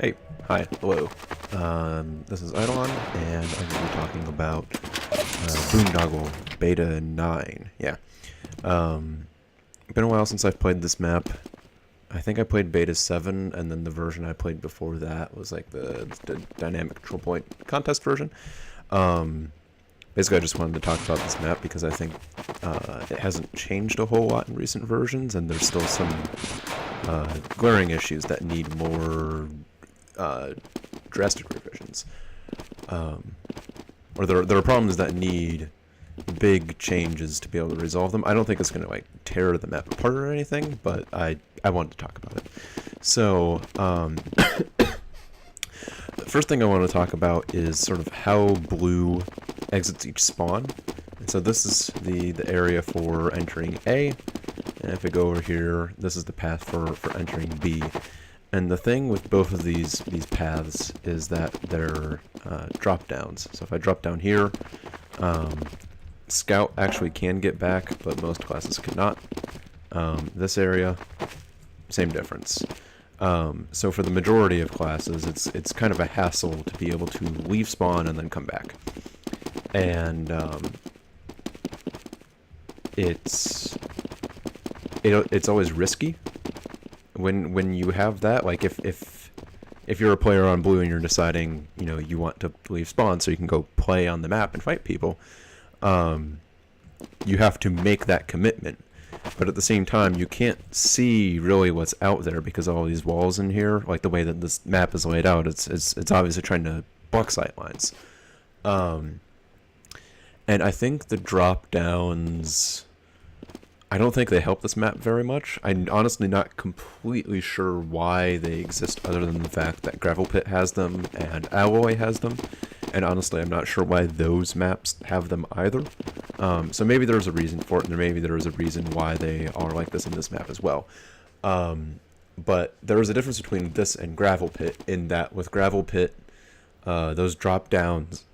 Hey, hi, hello. This is Idolon, and I'm going to be talking about Boondoggle Beta 9. Yeah. Been a while since I've played this map. I think I played Beta 7, and then the version I played before that was like the Dynamic Control Point contest version. Basically, I just wanted to talk about this map because I think it hasn't changed a whole lot in recent versions, and there's still some glaring issues that need more drastic revisions. Or there are problems that need big changes to be able to resolve them. I don't think it's going to like tear the map apart or anything, but I wanted to talk about it. So, the first thing I want to talk about is sort of how blue exits each spawn. And so this is the area for entering A, and if I go over here, this is the path for entering B. And the thing with both of these paths is that they're drop downs. So if I drop down here, Scout actually can get back, but most classes cannot. This area, same difference. So for the majority of classes, it's kind of a hassle to be able to leave spawn and then come back. And it's always risky when you have that. Like if you're a player on blue and you're deciding, you know, you want to leave spawn so you can go play on the map and fight people, you have to make that commitment. But at the same time, you can't see really what's out there because of all these walls in here. Like the way that this map is laid out, it's obviously trying to block sight lines. And I think the drop downs, I don't think they help this map very much. I'm honestly not completely sure why they exist other than the fact that Gravel Pit has them and Alloy has them. And honestly, I'm not sure why those maps have them either. So maybe there's a reason for it, and maybe there is a reason why they are like this in this map as well. But there is a difference between this and Gravel Pit in that with Gravel Pit, those drop downs,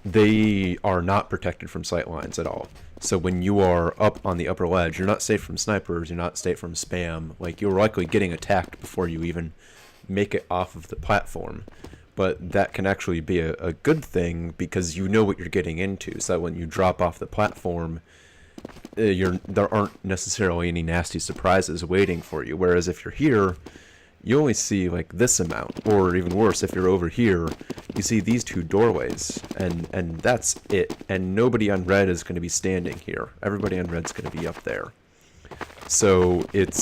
they are not protected from sight lines at all. So when you are up on the upper ledge, you're not safe from snipers, you're not safe from spam. Like, you're likely getting attacked before you even make it off of the platform. But that can actually be a good thing because you know what you're getting into. So that when you drop off the platform, there aren't necessarily any nasty surprises waiting for you. Whereas if you're here, you only see like this amount, or even worse, if you're over here, you see these two doorways, and that's it. And nobody on red is going to be standing here. Everybody on red's going to be up there. So it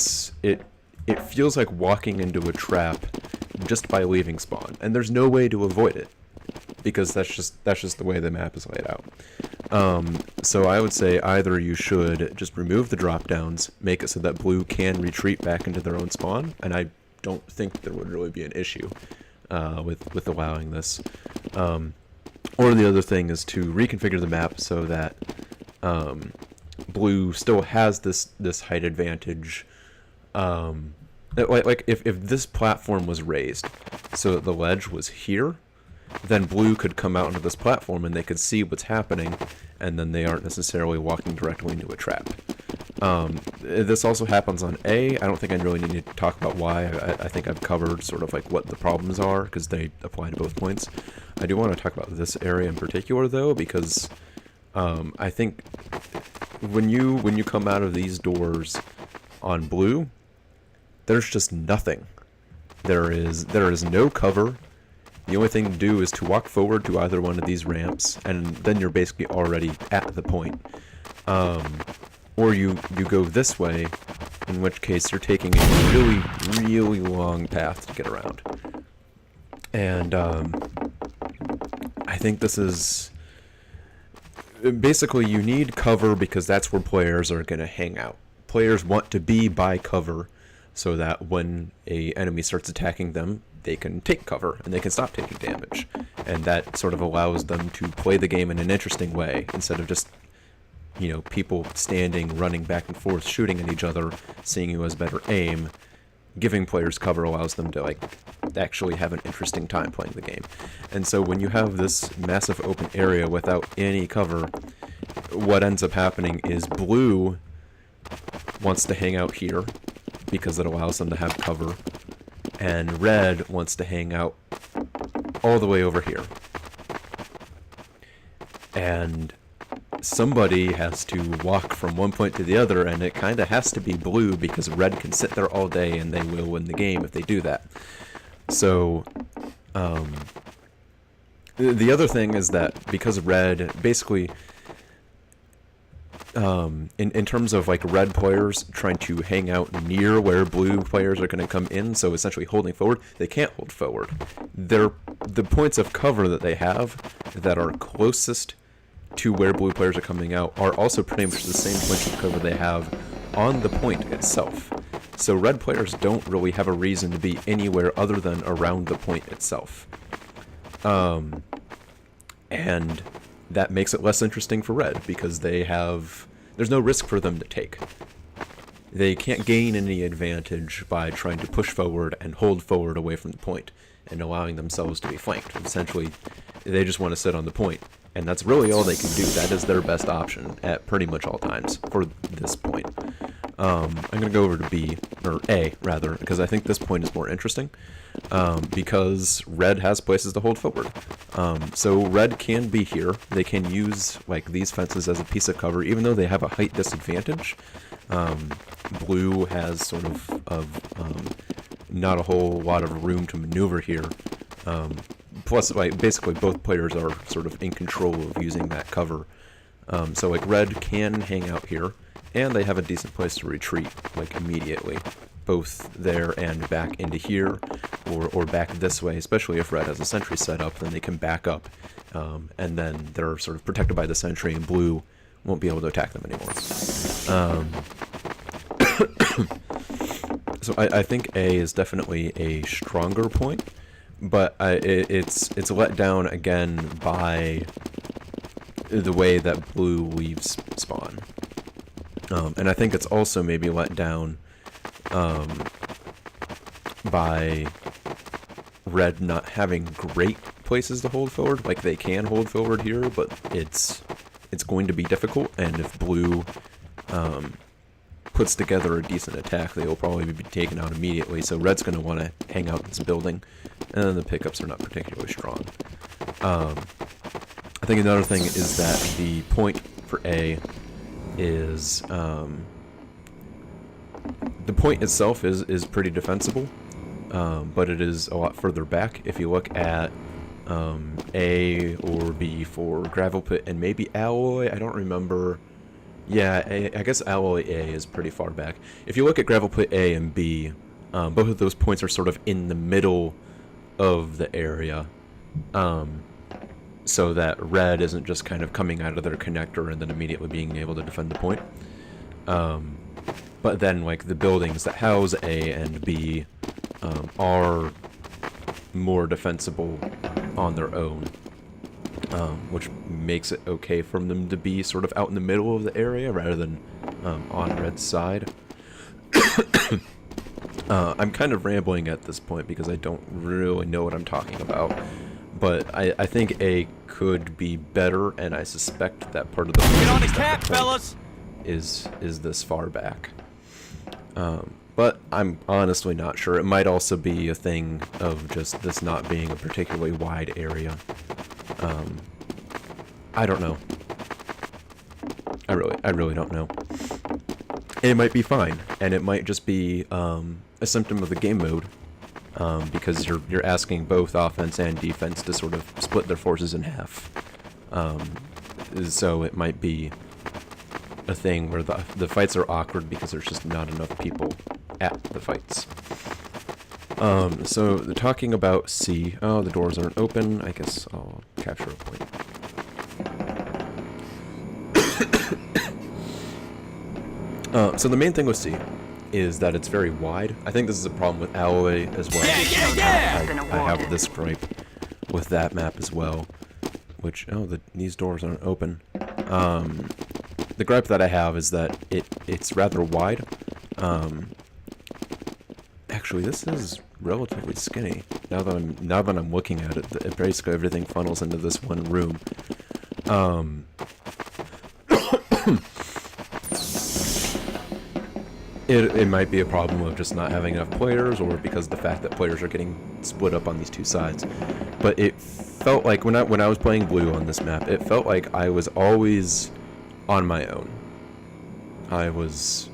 feels like walking into a trap just by leaving spawn, and there's no way to avoid it because that's just the way the map is laid out. So I would say either you should just remove the drop downs, make it so that blue can retreat back into their own spawn, and I don't think there would really be an issue with allowing this. Or the other thing is to reconfigure the map so that blue still has this height advantage. Like if this platform was raised so that the ledge was here, then blue could come out into this platform and they could see what's happening, and then they aren't necessarily walking directly into a trap. This also happens on A. I don't think I really need to talk about why. I think I've covered sort of like what the problems are because they apply to both points. I do want to talk about this area in particular though, because I think when you come out of these doors on blue, there's just nothing. There is no cover. The only thing to do is to walk forward to either one of these ramps, and then you're basically already at the point. Or you go this way, in which case you're taking a really, really long path to get around. And I think this is basically, you need cover because that's where players are going to hang out. Players want to be by cover so that when a enemy starts attacking them, they can take cover and they can stop taking damage. And that sort of allows them to play the game in an interesting way instead of just, you know, people standing, running back and forth, shooting at each other, seeing who has better aim. Giving players cover allows them to like actually have an interesting time playing the game. And so when you have this massive open area without any cover, what ends up happening is blue wants to hang out here because it allows them to have cover, and red wants to hang out all the way over here. And somebody has to walk from one point to the other, and it kind of has to be blue because red can sit there all day and they will win the game if they do that. So the other thing is that because red basically in terms of like red players trying to hang out near where blue players are going to come in, so essentially holding forward, they can't hold forward. The points of cover that they have that are closest to where blue players are coming out are also pretty much the same points of cover they have on the point itself. So red players don't really have a reason to be anywhere other than around the point itself. And that makes it less interesting for red because there's no risk for them to take. They can't gain any advantage by trying to push forward and hold forward away from the point and allowing themselves to be flanked. Essentially, they just want to sit on the point, and that's really all they can do. That is their best option at pretty much all times for this point. I'm going to go over to B, or A, rather, because I think this point is more interesting, because red has places to hold forward. So red can be here. They can use like these fences as a piece of cover, even though they have a height disadvantage. Blue has sort of not a whole lot of room to maneuver here. Plus, like, basically both players are sort of in control of using that cover. So like red can hang out here, and they have a decent place to retreat, like immediately, both there and back into here, or back this way. Especially if red has a sentry set up, then they can back up, and then they're sort of protected by the sentry, and blue won't be able to attack them anymore. So I think A is definitely a stronger point, but it's let down again by the way that blue leaves spawn. And I think it's also maybe let down by red not having great places to hold forward. Like, they can hold forward here, but it's going to be difficult, and if blue puts together a decent attack, they will probably be taken out immediately. So red's going to want to hang out in this building, and then the pickups are not particularly strong. I think another thing is that the point for A is the point itself is pretty defensible, but it is a lot further back. If you look at A or B for Gravel Pit and maybe Alloy, I don't remember. Yeah, I guess Alloy A is pretty far back. If you look at Gravel Pit A and B, both of those points are sort of in the middle of the area, so that red isn't just kind of coming out of their connector and then immediately being able to defend the point. But then, like, the buildings that house A and B are more defensible on their own, which makes it okay for them to be sort of out in the middle of the area rather than on red's side. I'm kind of rambling at this point because I don't really know what I'm talking about, but I think A could be better, and I suspect that part of the get on the cap, fellas, is this far back. But I'm honestly not sure. It might also be a thing of just this not being a particularly wide area. I don't know. I really don't know. It might be fine, and it might just be a symptom of the game mode, because you're asking both offense and defense to sort of split their forces in half. So it might be a thing where the fights are awkward because there's just not enough people at the fights. So talking about C, oh, the doors aren't open. I guess I'll capture a point. So the main thing with C is that it's very wide. I think this is a problem with Alloy as well. I have this gripe with that map as well, which, these doors aren't open. The gripe that I have is that it's rather wide. Actually, this is relatively skinny. Now that I'm looking at it, basically everything funnels into this one room. It might be a problem of just not having enough players, or because of the fact that players are getting split up on these two sides. But it felt like when I was playing blue on this map, it felt like I was always on my own. I was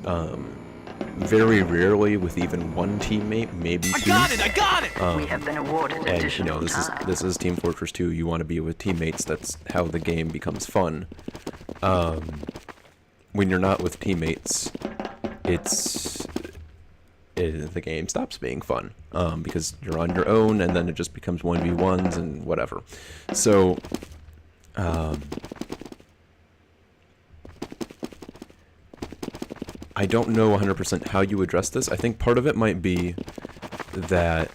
very rarely with even one teammate, maybe two. I got it! We have been awarded And additional time. this is Team Fortress 2. You want to be with teammates. That's how the game becomes fun. When you're not with teammates, the game stops being fun, because you're on your own, and then it just becomes 1v1s and whatever. So, I don't know 100% how you address this. I think part of it might be that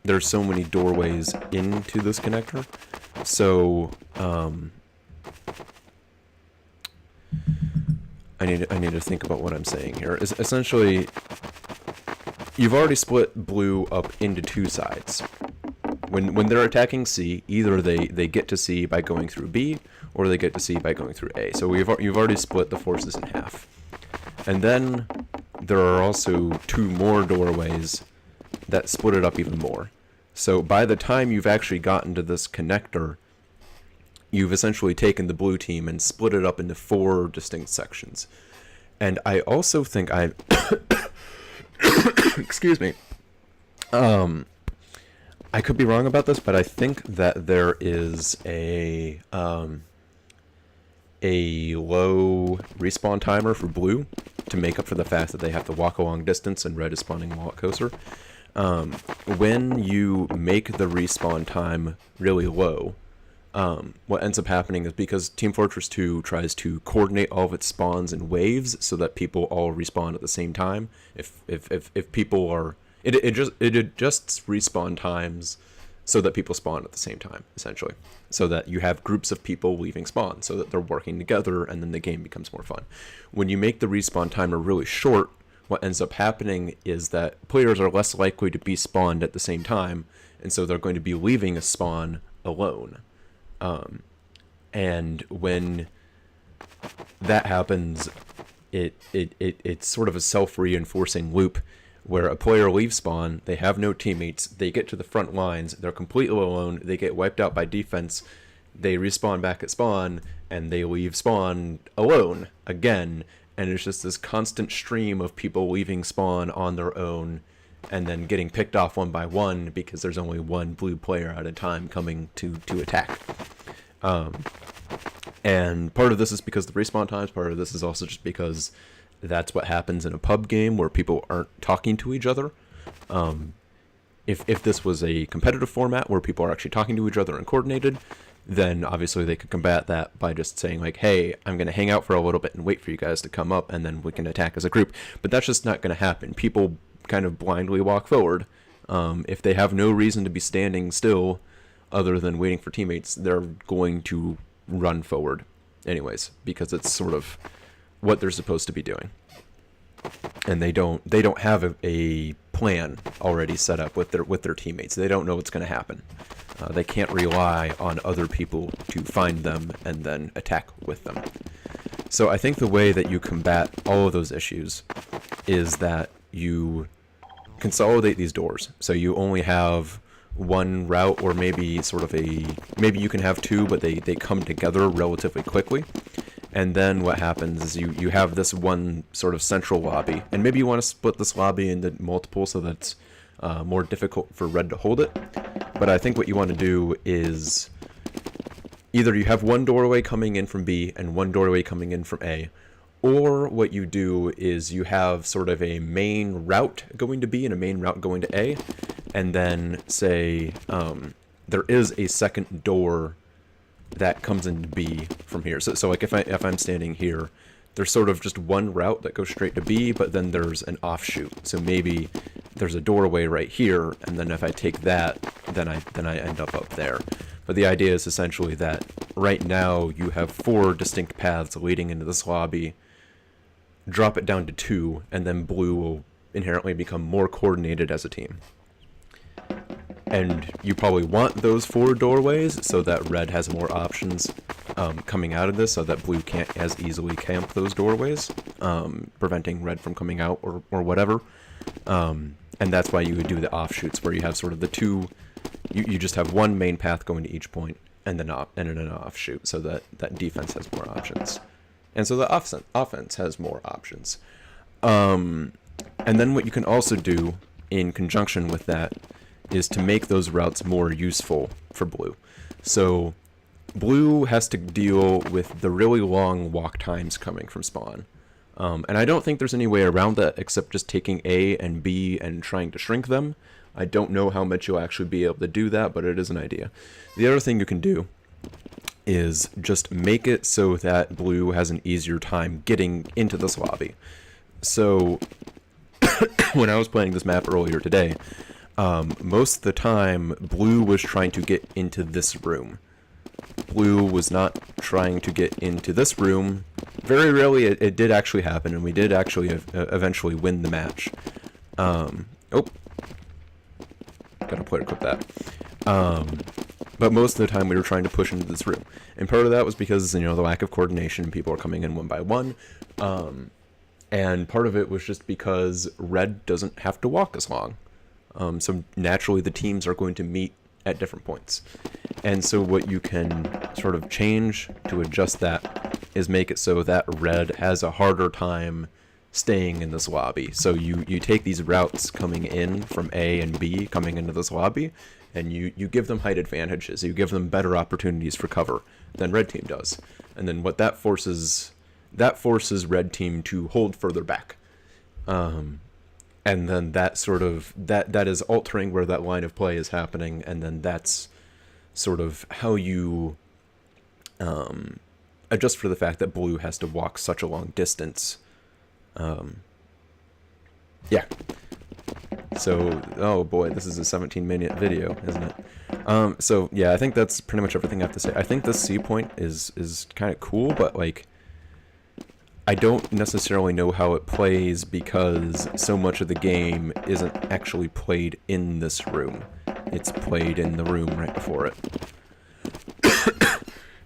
there's so many doorways into this connector. So, I need to think about what I'm saying here. Essentially, you've already split blue up into two sides. When they're attacking C, either they get to C by going through B, or they get to C by going through A. So you've already split the forces in half. And then there are also two more doorways that split it up even more. So by the time you've actually gotten to this connector, you've essentially taken the blue team and split it up into 4 distinct sections. And I also think excuse me. I could be wrong about this, but I think that there is a low respawn timer for blue to make up for the fact that they have to walk a long distance and red is spawning a lot closer. When you make the respawn time really low, what ends up happening is, because Team Fortress 2 tries to coordinate all of its spawns in waves so that people all respawn at the same time. If people are, it adjusts respawn times so that people spawn at the same time, essentially, so that you have groups of people leaving spawn, so that they're working together, and then the game becomes more fun. When you make the respawn timer really short, what ends up happening is that players are less likely to be spawned at the same time, and so they're going to be leaving a spawn alone. And when that happens, it's sort of a self-reinforcing loop where a player leaves spawn, they have no teammates, they get to the front lines, they're completely alone, they get wiped out by defense, they respawn back at spawn, and they leave spawn alone again, and it's just this constant stream of people leaving spawn on their own and then getting picked off one by one because there's only one blue player at a time coming to attack. And part of this is because of the respawn times, part of this is also just because that's what happens in a pub game where people aren't talking to each other. If this was a competitive format where people are actually talking to each other and coordinated, then obviously they could combat that by just saying like, hey, I'm going to hang out for a little bit and wait for you guys to come up, and then we can attack as a group. But that's just not going to happen. People kind of blindly walk forward. If they have no reason to be standing still other than waiting for teammates, they're going to run forward anyways, because it's sort of what they're supposed to be doing. And they don't have a plan already set up with their teammates. They don't know what's going to happen. They can't rely on other people to find them and then attack with them. So I think the way that you combat all of those issues is that you consolidate these doors. So you only have one route, or maybe you can have two, but they come together relatively quickly. And then what happens is you have this one sort of central lobby, and maybe you want to split this lobby into multiple so that it's more difficult for red to hold it. But I think what you want to do is either you have one doorway coming in from B and one doorway coming in from A, or what you do is you have sort of a main route going to B and a main route going to A, and then say there is a second door that comes into B from here. So like if I'm standing here, there's sort of just one route that goes straight to B, but then there's an offshoot. So maybe there's a doorway right here, and then if I take that, then I end up there. But the idea is essentially that right now you have 4 distinct paths leading into this lobby. Drop it down to 2, and then blue will inherently become more coordinated as a team. And you probably want those 4 doorways so that red has more options coming out of this, so that blue can't as easily camp those doorways, preventing red from coming out or whatever. And that's why you would do the offshoots, where you have sort of the 2, you just have one main path going to each point, and then an offshoot, so that defense has more options. And so the offense has more options. And then what you can also do in conjunction with that is to make those routes more useful for blue. So blue has to deal with the really long walk times coming from spawn. And I don't think there's any way around that except just taking A and B and trying to shrink them. I don't know how much you'll actually be able to do that, but it is an idea. The other thing you can do is just make it so that blue has an easier time getting into this lobby. So when I was playing this map earlier today, most of the time blue was trying to get into this room. Blue was not trying to get into this room. Very rarely it did actually happen, and we did actually eventually win the match. Oh, gotta player clip that. But most of the time we were trying to push into this room, and part of that was because, the lack of coordination. People are coming in one by one, and part of it was just because red doesn't have to walk as long. So naturally the teams are going to meet at different points. And so what you can sort of change to adjust that is make it so that red has a harder time staying in this lobby. So you take these routes coming in from A and B coming into this lobby, and you give them height advantages. You give them better opportunities for cover than red team does. And then what that forces red team to hold further back. And then that sort of that is altering where that line of play is happening, and then that's sort of how you adjust for the fact that blue has to walk such a long distance. Yeah. So, oh boy, this is a 17-minute video, isn't it? So yeah, I think that's pretty much everything I have to say. I think the C point is kind of cool, but like, I don't necessarily know how it plays because so much of the game isn't actually played in this room. It's played in the room right before it.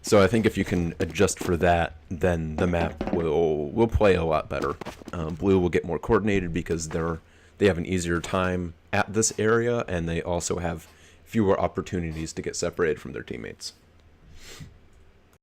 So I think if you can adjust for that, then the map will play a lot better. Blue will get more coordinated because they have an easier time at this area, and they also have fewer opportunities to get separated from their teammates.